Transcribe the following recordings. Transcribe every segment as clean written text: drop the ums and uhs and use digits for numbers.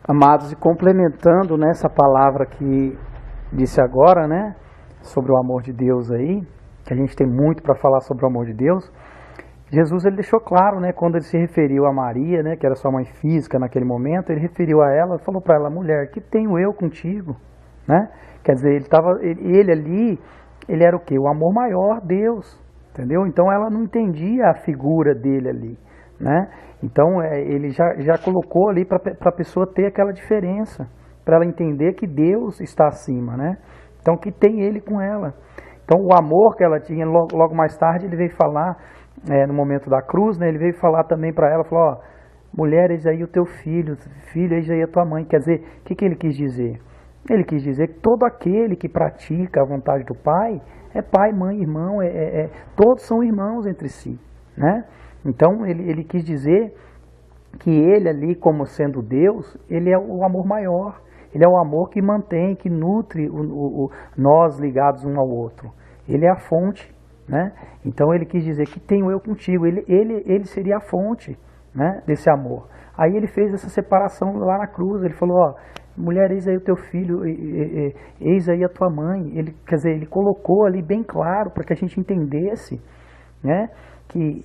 Amados, e complementando nessa palavra que disse agora, né, sobre o amor de Deus aí, que a gente tem muito para falar sobre o amor de Deus, Jesus ele deixou claro, né, quando ele se referiu a Maria, né, que era sua mãe física naquele momento, ele referiu a ela, falou para ela: mulher, que tenho eu contigo, né? Quer dizer, ele ali, ele era o quê? O amor maior, Deus, entendeu? Então ela não entendia a figura dele ali, né? Então ele já colocou ali para a pessoa ter aquela diferença, para ela entender que Deus está acima, né? Então que tem ele com ela. Então o amor que ela tinha, logo mais tarde ele veio falar, no momento da cruz, né, ele veio falar também para ela, falou: ó, mulher, eis aí o teu filho, filho, eis aí a tua mãe. Quer dizer, o que ele quis dizer? Ele quis dizer que todo aquele que pratica a vontade do Pai é pai, mãe, irmão, todos são irmãos entre si, né? Então ele quis dizer que ele ali, como sendo Deus, ele é o amor maior, ele é o amor que mantém, que nutre nós ligados um ao outro, ele é a fonte, né? Então ele quis dizer que tenho eu contigo, ele seria a fonte, né, desse amor. Aí ele fez essa separação lá na cruz, ele falou: ó, mulher, eis aí o teu filho, eis aí a tua mãe. Ele, quer dizer, ele colocou ali bem claro para que a gente entendesse, né, que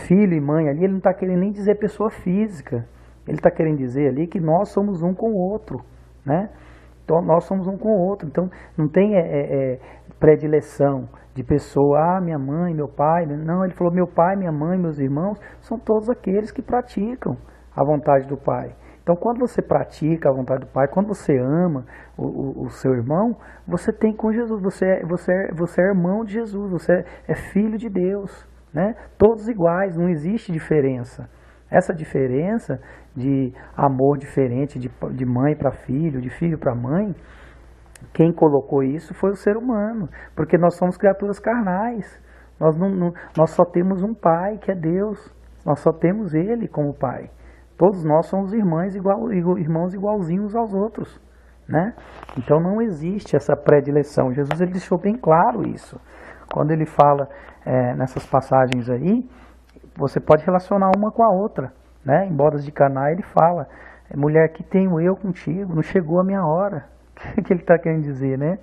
filho e mãe ali, ele não está querendo nem dizer pessoa física, ele está querendo dizer ali que nós somos um com o outro, né? Então, nós somos um com o outro, então não tem predileção de pessoa, minha mãe, meu pai. Não, ele falou: meu pai, minha mãe, meus irmãos, são todos aqueles que praticam a vontade do Pai. Então, quando você pratica a vontade do Pai, quando você ama o seu irmão, você tem com Jesus, você é irmão de Jesus, você é filho de Deus, né? Todos iguais, não existe diferença. Essa diferença de amor diferente de mãe para filho, de filho para mãe, quem colocou isso foi o ser humano, porque nós somos criaturas carnais, nós só temos um Pai, que é Deus, nós só temos Ele como Pai. Todos nós somos irmãos igualzinhos aos outros, né? Então não existe essa predileção. Jesus ele deixou bem claro isso. Quando ele fala nessas passagens aí, você pode relacionar uma com a outra, né? Em Bodas de Caná ele fala: mulher, que tenho eu contigo, não chegou a minha hora. O que ele está querendo dizer, né?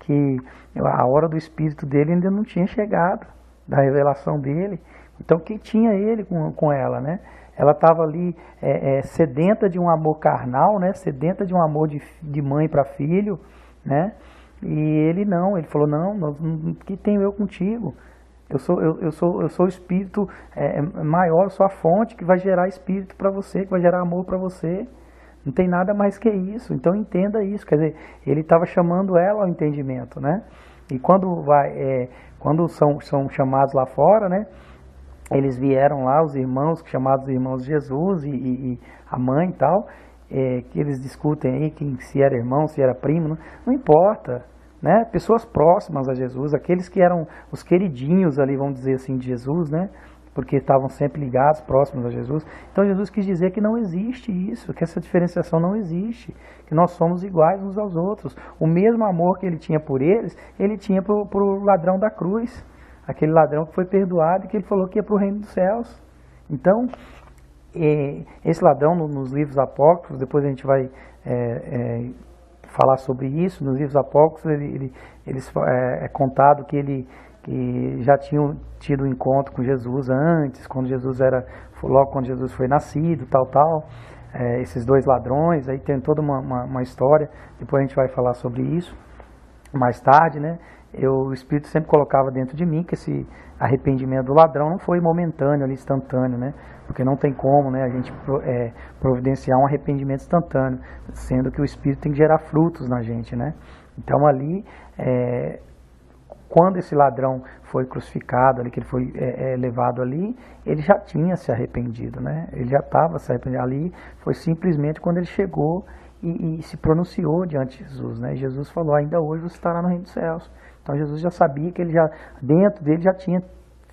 Que a hora do Espírito dele ainda não tinha chegado, da revelação dele. Então quem tinha ele com ela, né? Ela estava ali sedenta de um amor carnal, né? Sedenta de um amor de mãe para filho, né? E ele não, ele falou: não, que tenho eu contigo? Eu sou o Espírito maior, eu sou a fonte que vai gerar Espírito para você, que vai gerar amor para você. Não tem nada mais que isso. Então entenda isso. Quer dizer, ele estava chamando ela ao entendimento, né? E quando são chamados lá fora, né? Eles vieram lá, os irmãos, chamados irmãos de Jesus e a mãe e tal, que eles discutem aí se era irmão, se era primo, não importa, né? Pessoas próximas a Jesus, aqueles que eram os queridinhos ali, vamos dizer assim, de Jesus, né? Porque estavam sempre ligados, próximos a Jesus. Então Jesus quis dizer que não existe isso, que essa diferenciação não existe, que nós somos iguais uns aos outros. O mesmo amor que ele tinha por eles, ele tinha para o ladrão da cruz, aquele ladrão que foi perdoado e que ele falou que ia para o reino dos céus. Então, esse ladrão nos livros apócrifos, depois a gente vai falar sobre isso, nos livros apócrifos é contado que já tinham tido um encontro com Jesus antes, logo quando Jesus foi nascido, tal. Esses dois ladrões, aí tem toda uma história, depois a gente vai falar sobre isso mais tarde, né? O Espírito sempre colocava dentro de mim que esse arrependimento do ladrão não foi momentâneo, ali, instantâneo, né? Porque não tem como, né, a gente providenciar um arrependimento instantâneo, sendo que o Espírito tem que gerar frutos na gente, né? Então ali, quando esse ladrão foi crucificado, ali, que ele foi levado ali, ele já tinha se arrependido, né? Ele já estava se arrependido. Ali foi simplesmente quando ele chegou e se pronunciou diante de Jesus, né? Jesus falou: ainda hoje você estará no reino dos céus. Então Jesus já sabia que dentro dele já tinha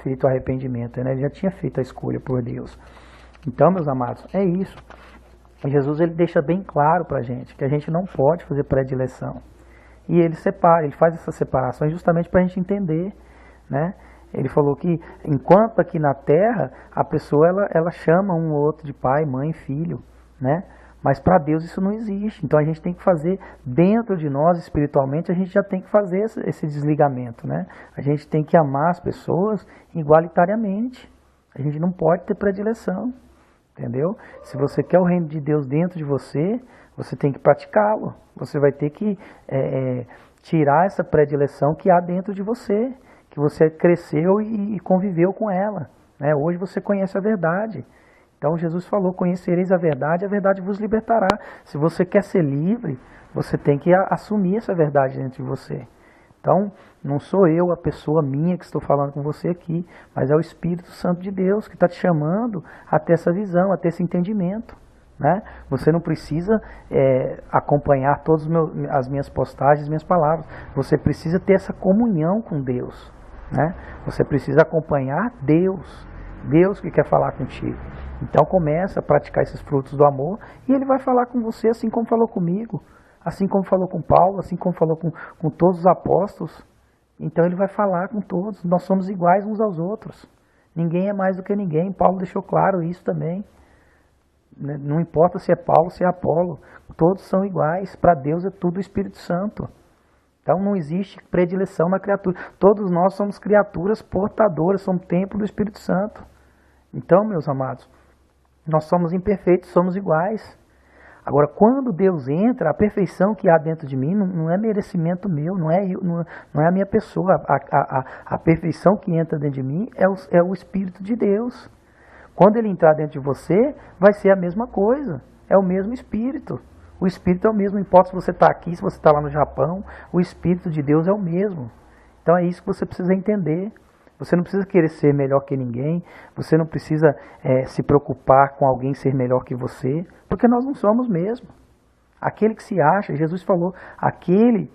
feito o arrependimento, né? Ele já tinha feito a escolha por Deus. Então, meus amados, é isso. Jesus ele deixa bem claro para a gente que a gente não pode fazer predileção. E ele faz essa separação justamente para a gente entender, né? Ele falou que enquanto aqui na terra a pessoa ela chama um ou outro de pai, mãe, filho, né? Mas para Deus isso não existe. Então a gente tem que fazer dentro de nós, espiritualmente, a gente já tem que fazer esse desligamento, né? A gente tem que amar as pessoas igualitariamente. A gente não pode ter predileção, entendeu? Se você quer o reino de Deus dentro de você, você tem que praticá-lo. Você vai ter que tirar essa predileção que há dentro de você, que você cresceu e conviveu com ela, né? Hoje você conhece a verdade. Então Jesus falou, conhecereis a verdade vos libertará. Se você quer ser livre, você tem que assumir essa verdade dentro de você. Então, não sou eu, a pessoa minha que estou falando com você aqui, mas é o Espírito Santo de Deus que está te chamando a ter essa visão, a ter esse entendimento, né? Você não precisa acompanhar todas as minhas postagens, as minhas palavras. Você precisa ter essa comunhão com Deus, né? Você precisa acompanhar Deus. Deus que quer falar contigo. Então começa a praticar esses frutos do amor e Ele vai falar com você assim como falou comigo, assim como falou com Paulo, assim como falou com todos os apóstolos. Então Ele vai falar com todos. Nós somos iguais uns aos outros. Ninguém é mais do que ninguém. Paulo deixou claro isso também. Não importa se é Paulo, se é Apolo. Todos são iguais. Para Deus é tudo o Espírito Santo. Então não existe predileção na criatura. Todos nós somos criaturas portadoras, somos templo do Espírito Santo. Então, meus amados, nós somos imperfeitos, somos iguais. Agora, quando Deus entra, a perfeição que há dentro de mim não é merecimento meu, não é a minha pessoa. A perfeição que entra dentro de mim é o Espírito de Deus. Quando Ele entrar dentro de você, vai ser a mesma coisa. É o mesmo Espírito. O Espírito é o mesmo, não importa se você está aqui, se você está lá no Japão, o Espírito de Deus é o mesmo. Então é isso que você precisa entender. Você não precisa querer ser melhor que ninguém, você não precisa se preocupar com alguém ser melhor que você, porque nós não somos mesmo. Aquele que se acha, Jesus falou, aquele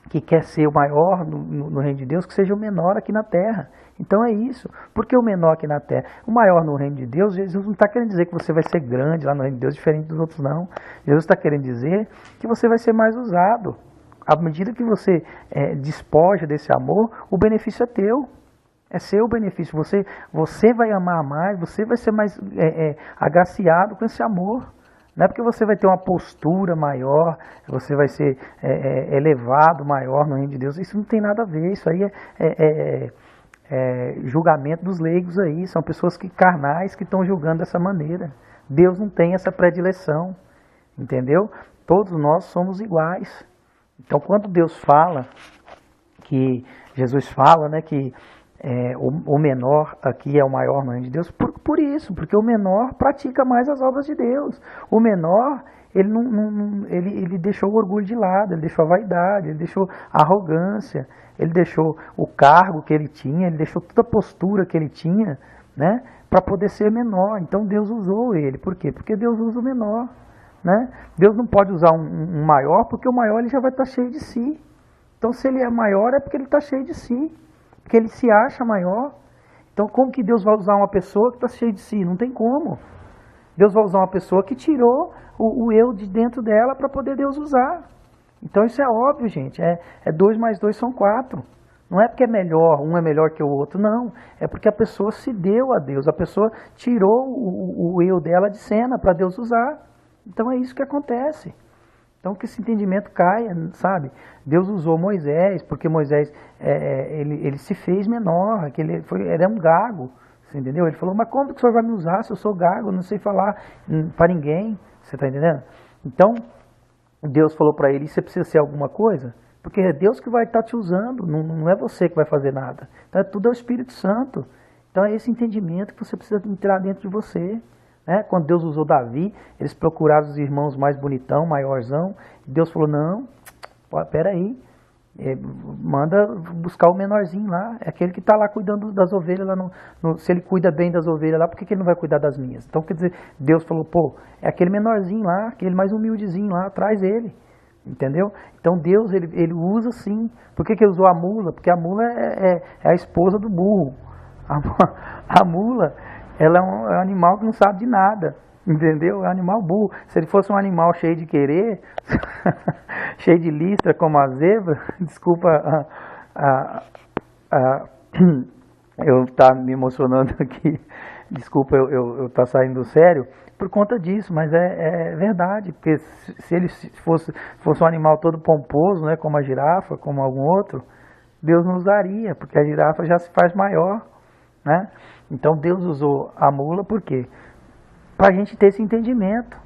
que quer ser o maior no reino de Deus, que seja o menor aqui na terra. Então é isso. Por que o menor aqui na terra? O maior no reino de Deus, Jesus não está querendo dizer que você vai ser grande lá no reino de Deus, diferente dos outros não. Jesus está querendo dizer que você vai ser mais usado. À medida que você despoja desse amor, o benefício é teu. É seu benefício. Você vai amar mais, você vai ser mais agraciado com esse amor. Não é porque você vai ter uma postura maior, você vai ser elevado maior no reino de Deus. Isso não tem nada a ver. Isso aí é julgamento dos leigos aí. São pessoas carnais que estão julgando dessa maneira. Deus não tem essa predileção. Entendeu? Todos nós somos iguais. Então, quando Deus fala, que Jesus fala, né, que o menor aqui é o maior no reino de Deus, por isso, porque o menor pratica mais as obras de Deus. O menor, ele deixou o orgulho de lado, ele deixou a vaidade, ele deixou a arrogância, ele deixou o cargo que ele tinha, ele deixou toda a postura que ele tinha, né, para poder ser menor. Então Deus usou ele. Por quê? Porque Deus usa o menor, né? Deus não pode usar um maior, porque o maior ele já vai estar cheio de si. Então se ele é maior é porque ele está cheio de si. Porque ele se acha maior. Então como que Deus vai usar uma pessoa que está cheia de si? Não tem como. Deus vai usar uma pessoa que tirou o eu de dentro dela para poder Deus usar. Então isso é óbvio, gente. 2 mais 2 são 4. Não é porque é melhor, um é melhor que o outro, não. É porque a pessoa se deu a Deus. A pessoa tirou o eu dela de cena para Deus usar. Então é isso que acontece. Então que esse entendimento caia, sabe? Deus usou Moisés, porque Moisés ele se fez menor, que ele era um gago, você entendeu? Ele falou, mas como que o senhor vai me usar se eu sou gago, não sei falar para ninguém, você está entendendo? Então, Deus falou para ele, você precisa ser alguma coisa? Porque é Deus que vai estar te usando, não é você que vai fazer nada. Então tudo é o Espírito Santo. Então é esse entendimento que você precisa entrar dentro de você. Quando Deus usou Davi, eles procuraram os irmãos mais bonitão, maiorzão. Deus falou, não, peraí, manda buscar o menorzinho lá. É aquele que está lá cuidando das ovelhas. Lá se ele cuida bem das ovelhas lá, por que ele não vai cuidar das minhas? Então, quer dizer, Deus falou, é aquele menorzinho lá, aquele mais humildezinho lá, traz ele. Entendeu? Então Deus, ele usa sim. Por que ele usou a mula? Porque a mula é a esposa do burro. A mula... ela é um animal que não sabe de nada, entendeu? É um animal burro. Se ele fosse um animal cheio de querer, cheio de listra como a zebra, desculpa eu estar me emocionando aqui, desculpa eu estar saindo do sério, por conta disso, mas é verdade, porque se ele fosse um animal todo pomposo, né, como a girafa, como algum outro, Deus não usaria, porque a girafa já se faz maior, né? Então Deus usou a mula por quê? Para a gente ter esse entendimento.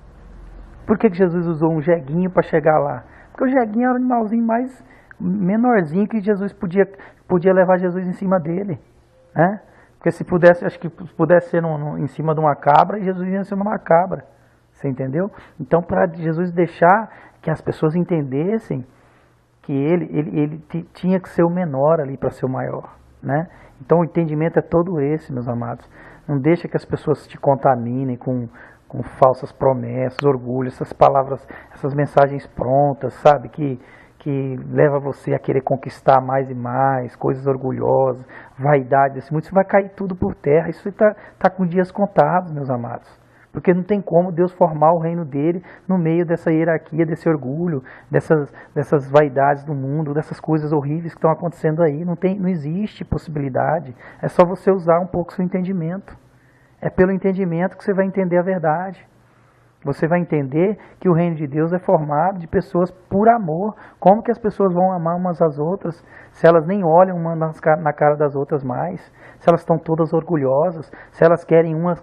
Por que Jesus usou um jeguinho para chegar lá? Porque o jeguinho era o animalzinho mais menorzinho que Jesus podia levar Jesus em cima dele, né? Porque se pudesse, acho que pudesse ser em cima de uma cabra, Jesus ia em cima de uma cabra, você entendeu? Então, para Jesus deixar que as pessoas entendessem que ele tinha que ser o menor ali para ser o maior, né? Então o entendimento é todo esse, meus amados. Não deixa que as pessoas te contaminem com falsas promessas, orgulho, essas palavras, essas mensagens prontas, sabe? Que leva você a querer conquistar mais e mais, coisas orgulhosas, vaidade desse mundo. Isso vai cair tudo por terra. Isso está com dias contados, meus amados. Porque não tem como Deus formar o reino dele no meio dessa hierarquia, desse orgulho, dessas vaidades do mundo, dessas coisas horríveis que estão acontecendo aí. Não existe possibilidade. É só você usar um pouco o seu entendimento. É pelo entendimento que você vai entender a verdade. Você vai entender que o reino de Deus é formado de pessoas por amor. Como que as pessoas vão amar umas às outras se elas nem olham uma na cara das outras mais? Se elas estão todas orgulhosas? Se elas querem uma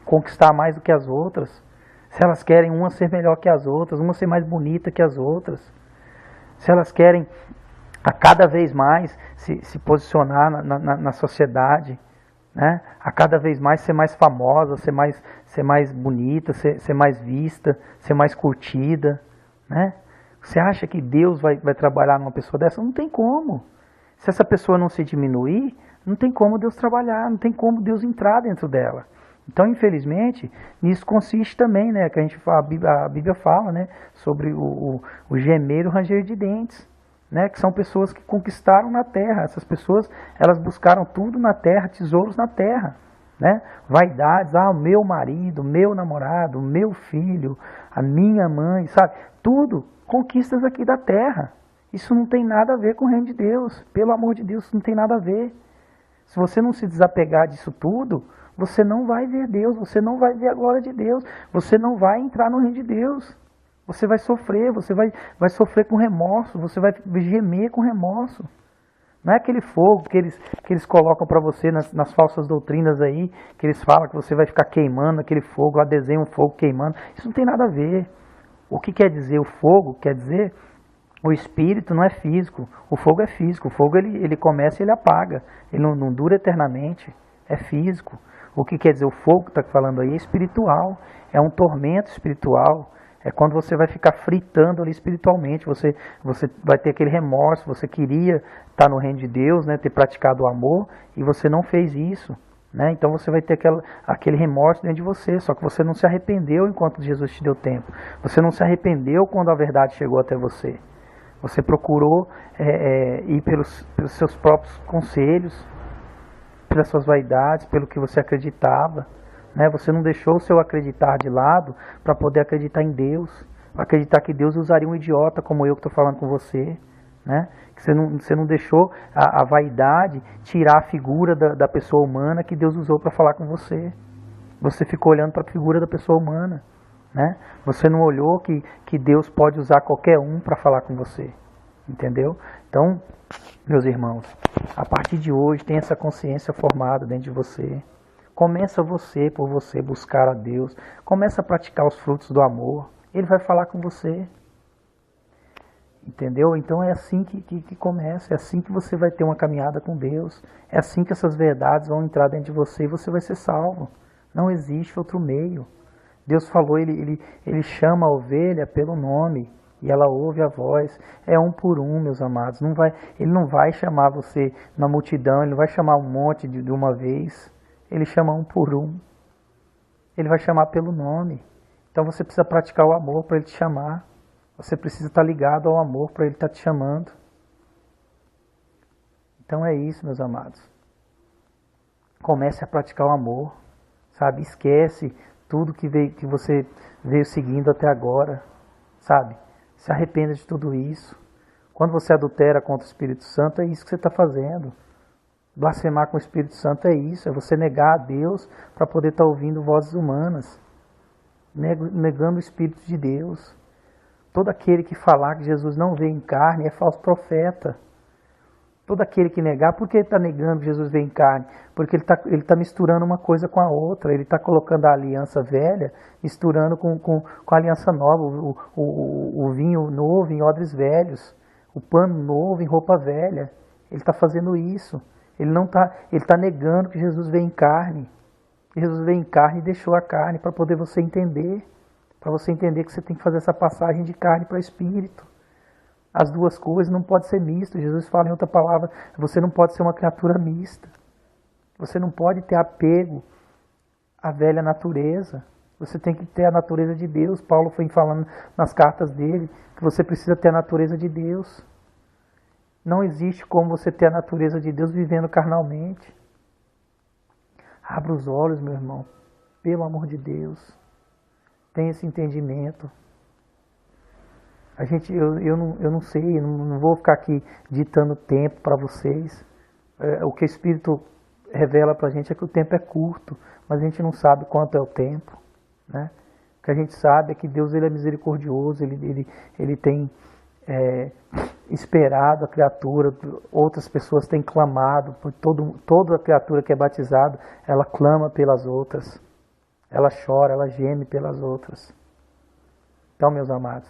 conquistar mais do que as outras? Se elas querem uma ser melhor que as outras, uma ser mais bonita que as outras? Se elas querem a cada vez mais se posicionar na sociedade, né? A cada vez mais ser mais famosa, ser mais bonita, ser mais vista, ser mais curtida, né? Você acha que Deus vai trabalhar numa pessoa dessa? Não tem como. Se essa pessoa não se diminuir, não tem como Deus trabalhar, não tem como Deus entrar dentro dela. Então, infelizmente, nisso consiste também, né, que a Bíblia fala, né, sobre o gemer e o ranger de dentes. Né, que são pessoas que conquistaram na terra. Essas pessoas, elas buscaram tudo na terra, tesouros na terra, né? Vaidades, o meu marido, meu namorado, o meu filho, a minha mãe, sabe? Tudo conquistas aqui da terra. Isso não tem nada a ver com o reino de Deus. Pelo amor de Deus, isso não tem nada a ver. Se você não se desapegar disso tudo, você não vai ver Deus, você não vai ver a glória de Deus, você não vai entrar no reino de Deus. Você vai sofrer, você vai sofrer com remorso, você vai gemer com remorso. Não é aquele fogo que eles colocam para você nas falsas doutrinas aí, que eles falam que você vai ficar queimando aquele fogo, lá desenha um fogo queimando. Isso não tem nada a ver. O que quer dizer o fogo? Quer dizer, o espírito não é físico, o fogo é físico. O fogo ele começa e ele apaga, ele não dura eternamente, é físico. O que quer dizer o fogo que está falando aí é espiritual, é um tormento espiritual. É quando você vai ficar fritando ali espiritualmente, você vai ter aquele remorso, você queria estar no reino de Deus, né, ter praticado o amor, e você não fez isso. Né? Então você vai ter aquele remorso dentro de você, só que você não se arrependeu enquanto Jesus te deu tempo. Você não se arrependeu quando a verdade chegou até você. Você procurou ir pelos seus próprios conselhos, pelas suas vaidades, pelo que você acreditava. Né? Você não deixou o seu acreditar de lado para poder acreditar em Deus, acreditar que Deus usaria um idiota como eu que estou falando com você, né? Que você não deixou a vaidade tirar a figura da pessoa humana que Deus usou para falar com você. Você ficou olhando para a figura da pessoa humana, né? Você não olhou que Deus pode usar qualquer um para falar com você, entendeu? Então, meus irmãos, a partir de hoje tem essa consciência formada dentro de você. Começa você por você buscar a Deus. Começa a praticar os frutos do amor. Ele vai falar com você. Entendeu? Então é assim que começa. É assim que você vai ter uma caminhada com Deus. É assim que essas verdades vão entrar dentro de você e você vai ser salvo. Não existe outro meio. Deus falou, ele chama a ovelha pelo nome. E ela ouve a voz. É um por um, meus amados. Ele não vai chamar você na multidão. Ele não vai chamar um monte de uma vez. Ele chama um por um. Ele vai chamar pelo nome. Então você precisa praticar o amor para ele te chamar. Você precisa estar ligado ao amor para ele estar te chamando. Então é isso, meus amados. Comece a praticar o amor. Sabe? Esquece tudo que você veio seguindo até agora. Sabe? Se arrependa de tudo isso. Quando você adultera contra o Espírito Santo, é isso que você está fazendo. Blasfemar com o Espírito Santo é isso, é você negar a Deus para poder estar ouvindo vozes humanas. negando o Espírito de Deus. Todo aquele que falar que Jesus não veio em carne é falso profeta. Todo aquele que negar, por que ele está negando que Jesus veio em carne? Porque ele tá misturando uma coisa com a outra. Ele está colocando a aliança velha, misturando com a aliança nova, o vinho novo em odres velhos, o pano novo em roupa velha. Ele está fazendo isso. Ele está negando que Jesus veio em carne. Jesus veio em carne e deixou a carne para poder você entender. Para você entender que você tem que fazer essa passagem de carne para espírito. As duas coisas não podem ser mistas. Jesus fala em outra palavra, você não pode ser uma criatura mista. Você não pode ter apego à velha natureza. Você tem que ter a natureza de Deus. Paulo foi falando nas cartas dele que você precisa ter a natureza de Deus. Não existe como você ter a natureza de Deus vivendo carnalmente. Abra os olhos, meu irmão. Pelo amor de Deus. Tenha esse entendimento. Eu não sei, não vou ficar aqui ditando tempo para vocês. O que o Espírito revela para a gente é que o tempo é curto, mas a gente não sabe quanto é o tempo. Né? O que a gente sabe é que Deus ele é misericordioso, ele tem esperado a criatura, outras pessoas têm clamado, por toda a criatura que é batizada, ela clama pelas outras, ela chora, ela geme pelas outras. Então, meus amados,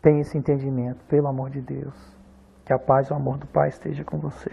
tenha esse entendimento, pelo amor de Deus. Que a paz e o amor do Pai esteja com você.